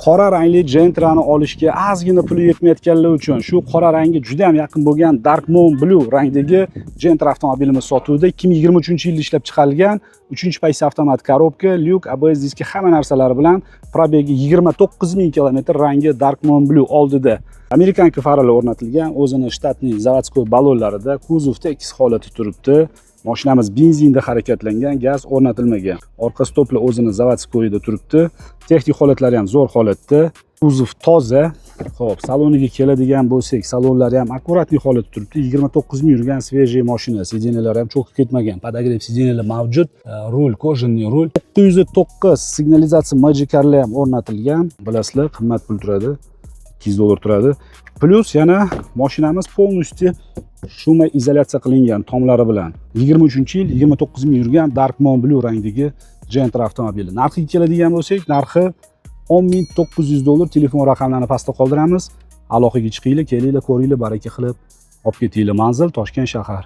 qora rangli Gentra'ni olishga ozgina puli yetmayotganlar uchun shu qora rangga juda ham yaqin bo'lgan Dark Moon Blue rangdagi Gentra avtomobilimiz sotuvda. 2023-yilda ishlab chiqarilgan 3-paysi avtomat korobka, lyuk, ABS diski hamma narsalari bilan probegi 29,000 kilometr rangi Dark Moon Blue oldida. Amerikanka farlar o'rnatilgan, o'zini shtatning zavodskoy balonlarida, kuzovda X holati turibdi. Mashinamiz benzinda harakatlangan, gaz o'rnatilmagan. Orqa stoplar o'zini zavodskoyida turibdi. Texnik holatlari ham zo'r holatda. Kuzov toza. Xo'p, saloniga keladigan bo'lsak, salonlari ham akkuratli holatda turibdi. 29 ming yurgan svejiy mashina. Sidenalari ham cho'kib ketmagan. Podogrev sidenalar mavjud. Rul, kojinli rul. 909 signalizatsiya majikarlar ham o'rnatilgan. Bilasizlar, qimmat pul turadi. $200 turadi. Plus yana mashinamiz polностью shuma izolyatsiya qilingan tomlari bilan. 23-yil 29 ming yurgan Dark Moon Blue rangdagi Gentra avtomobili. Narxiga keladigan bo'lsak, narxi $10,900. Telefon raqamlarini pastda qoldiramiz. Aloqaga chiqinglar, kelinglar, ko'ringlar, baraka qilib olib ketinglar. Manzil Toshkent shahar.